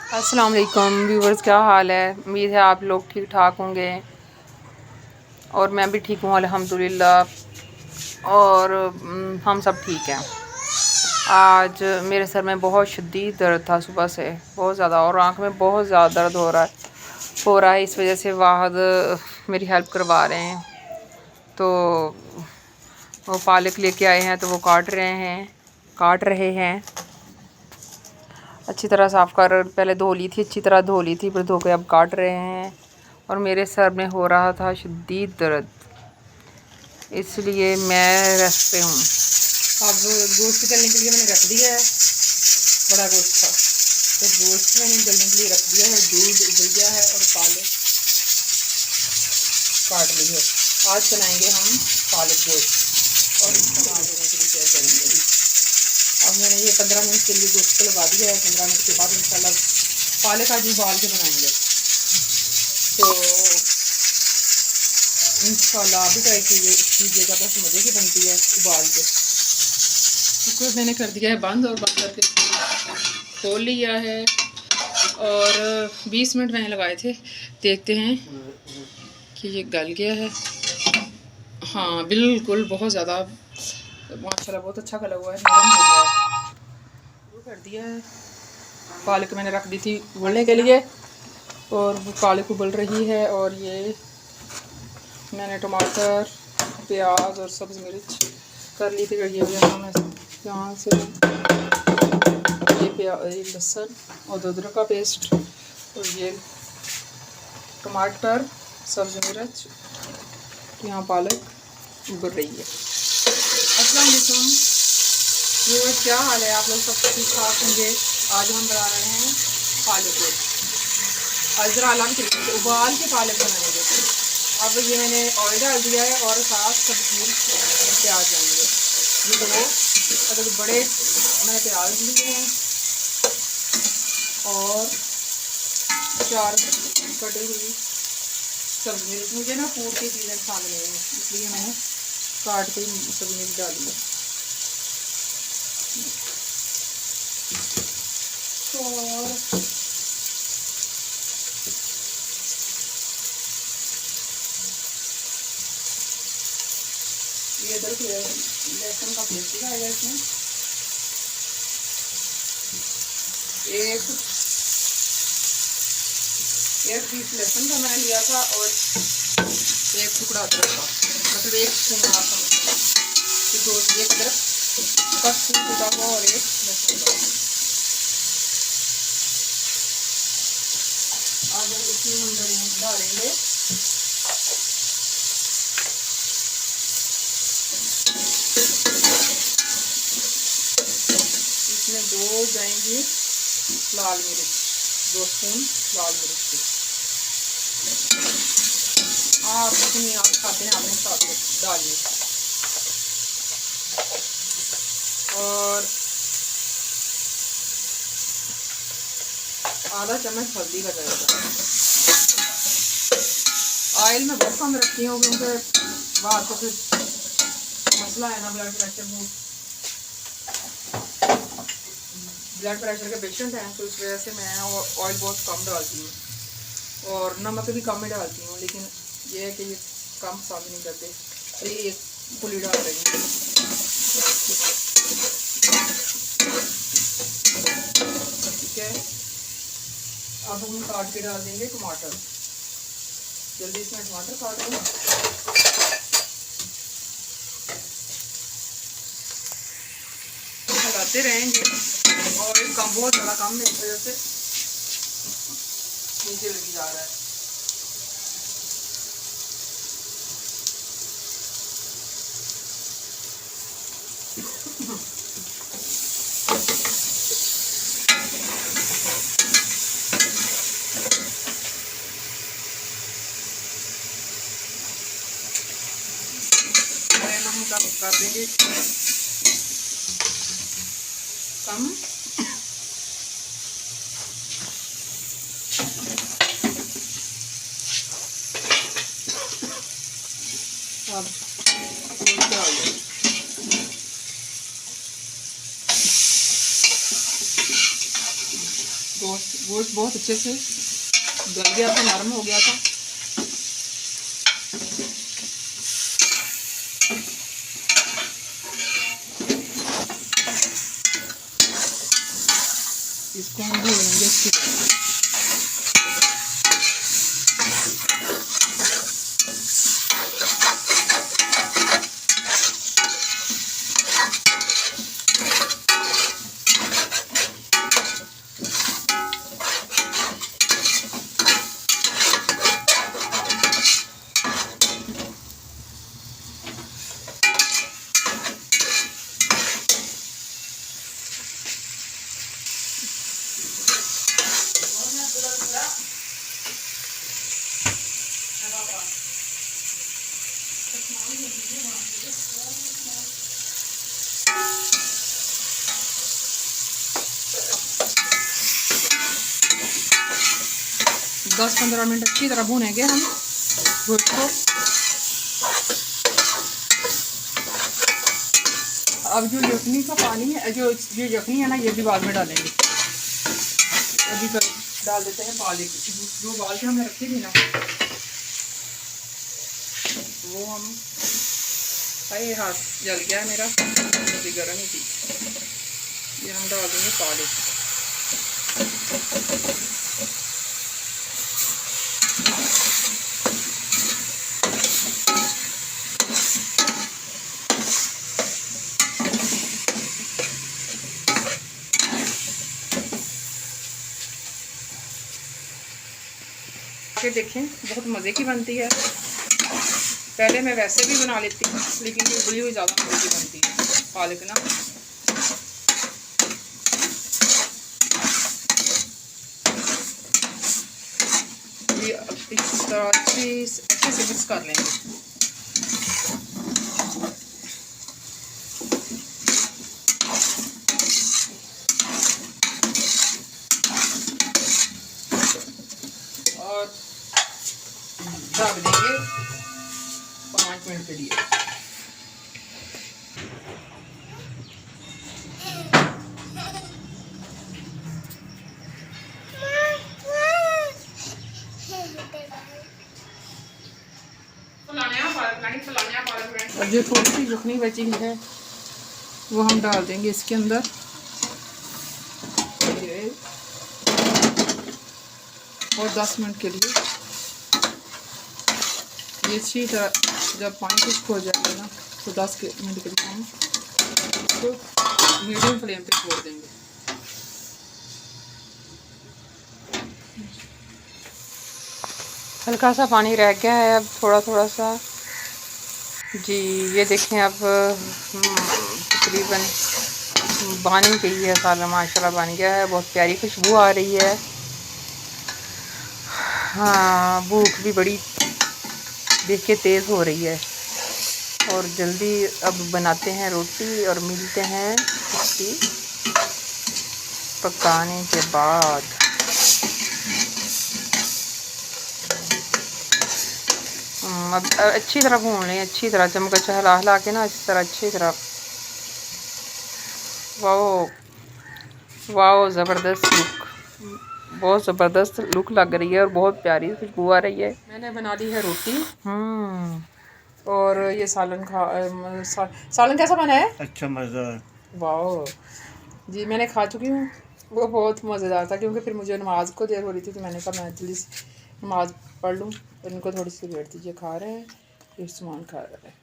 अस्सलाम वालेकुम व्यूवर्स, क्या हाल है। उम्मीद है आप लोग ठीक ठाक होंगे और मैं भी ठीक हूँ अल्हम्दुलिल्लाह। और हम सब ठीक हैं। आज मेरे सर में बहुत शदीद दर्द था सुबह से, बहुत ज़्यादा, और आँख में बहुत ज़्यादा दर्द हो रहा है। इस वजह से वाहद मेरी हेल्प करवा रहे हैं। तो वो पालक लेके आए हैं तो वो काट रहे हैं। अच्छी तरह साफ़ कर, पहले धो ली थी, अच्छी तरह धो ली थी, फिर धो के अब काट रहे हैं। और मेरे सर में हो रहा था शदीद दर्द, इसलिए मैं रेस्ट पे हूँ। अब गोश्त गलने के लिए मैंने रख दिया है, बड़ा गोश्त था तो गोश्त मैंने गलने के लिए रख दिया है। दूध उबल गया है और पालक काट ली है। आज बनाएंगे हम पालक गोश्त और इसका देने के लिए शेयर करेंगे। अब मैंने ये 15 मिनट के लिए गोश्त को लगा दिया है। 15 मिनट के बाद इंशाल्लाह पालक आज उबाल के बनाएंगे। तो इंशाल्लाह आप भी ट्राई कीजिएगा, बहुत मज़े की बनती है उबाल के। कुकर मैंने कर दिया है बंद और बंद करके खोल लिया है और 20 मिनट मैंने लगाए थे। देखते हैं कि ये गल गया है। हाँ बिल्कुल, बहुत ज़्यादा माशाल्लाह बहुत अच्छा गला हुआ है, नरम हो गया है। वो कर दिया है। पालक मैंने रख दी थी उबलने के लिए और वो पालक उबल रही है। और ये मैंने टमाटर, प्याज और सब्ज़ मिर्च कर ली थी। ये यहाँ से ये लहसुन और अदरक का पेस्ट और ये टमाटर, सब्ज़ मिर्च, यहाँ पालक उबल रही है। अस्सलाम वालेकुम व्यूअर्स, क्या हाल है। आप लोग सब ठीक ठाक होंगे। आज हम बना रहे हैं पालक गोश्त। आज ज़रा अलग तरीके से उबाल के पालक बनाएंगे। अब ये मैंने ऑयल डाल दिया है और साथ सब्ज़ी और प्याज डालेंगे। ये दो अगर बड़े मैंने प्याज लिए हैं और 4 कटी हुई सब्ज़ी मिर्च। मुझे ना फूड की चीज़ें पसंद नहीं है, इसलिए मैंने काट के सब्ज़ी मिर्च डाली है। और ये अदरक लहसुन का पेस्ट भी आएगा इसमें। एक पीस लहसुन का मैंने लिया था और एक टुकड़ा अदरक का, मतलब एक स्पून आप समझ दो, एक अदरक का टुकड़ा हुआ और एक लहसुन का। अब इसमें हम डालेंगे इसमें 2 जाएंगी लाल मिर्च, 2 स्पून लाल मिर्च की। आप जितनी आप खाते हैं अपने हिसाब से डालिए। और आधा चम्मच हल्दी का जाएगा। ऑयल में बहुत कम रखती हूँ क्योंकि वहाँ तो फिर मसला है ना, ब्लड प्रेशर के पेशेंट हैं, तो इस वजह से मैं ऑयल बहुत कम डालती हूँ और नमक भी कम ही डालती हूँ। लेकिन ये है कि ये कम पसंद नहीं करते, तो ये एक फुली डाल रही हूँ। ठीक है, अब हम काट के डाल देंगे टमाटर। जल्दी इसमें टमाटर काट दूँ। लगाते रहेंगे और कम बहुत ज़्यादा कम है, इस वजह से नीचे लगी जा रहा है। हम कर देंगे कम। अब गोश्त गोश्त बहुत अच्छे से गल गया था, नरम हो गया था। इसको हम भूनेंगे अच्छी तरह। दस 15 मिनट अच्छी तरह भूनेंगे हम गोश्त को। अब जो यखनी का पानी है, जो ये यखनी है ना, ये भी बाद में डालेंगे। अभी तक डाल देते हैं पालक, जो बाल के हमने रखी थी ना, वो हम, भाई हाथ जल गया है मेरा, अभी गर्म ही थी। ये हम डाल देंगे पालक। के देखें, बहुत मज़े की बनती है। पहले मैं वैसे भी बना लेती हूँ, लेकिन ये उबली हुई ज़्यादा मज़े की बनती है पालक ना। ये अच्छे से मिक्स कर लेंगे। और ढक देंगे 5 मिनट के लिए। और जो थोड़ी सी यखनी बची हुई है वो हम डाल देंगे इसके अंदर। और 10 मिनट के लिए ये अच्छी तरह, जब पानी खुश्क हो जाएगा ना, तो 10 मिनट के लिए हम इसको मीडियम फ्लेम पे छोड़ देंगे। हल्का सा पानी रह गया है, अब थोड़ा थोड़ा सा। जी ये देखें, अब तकरीबन बन गई है सालन, माशाल्लाह बन गया है। बहुत प्यारी खुशबू आ रही है। हाँ, भूख भी बड़ी देख के तेज़ हो रही है। और जल्दी अब बनाते हैं रोटी और मिलते हैं इसकी पकाने के बाद। अब अच्छी तरह भून लें, अच्छी तरह चमचा हिला हिला के ना, इस तरह अच्छी तरह। वाह वाह, ज़बरदस्त लुक, बहुत ज़बरदस्त लुक लग रही है और बहुत प्यारी खुशबू आ रही है। मैंने बना ली है रोटी। और ये सालन सालन कैसा बना है? अच्छा, मज़ा। वाह जी, मैंने खा चुकी हूँ, वो बहुत मज़ेदार था। क्योंकि फिर मुझे नमाज को देर हो रही थी, तो मैंने कहा मैं जल्दी नमाज पढ़ लूँ। और इनको थोड़ी सी वेट दीजिए, खा रहे हैं, ये सामान खा रहे हैं।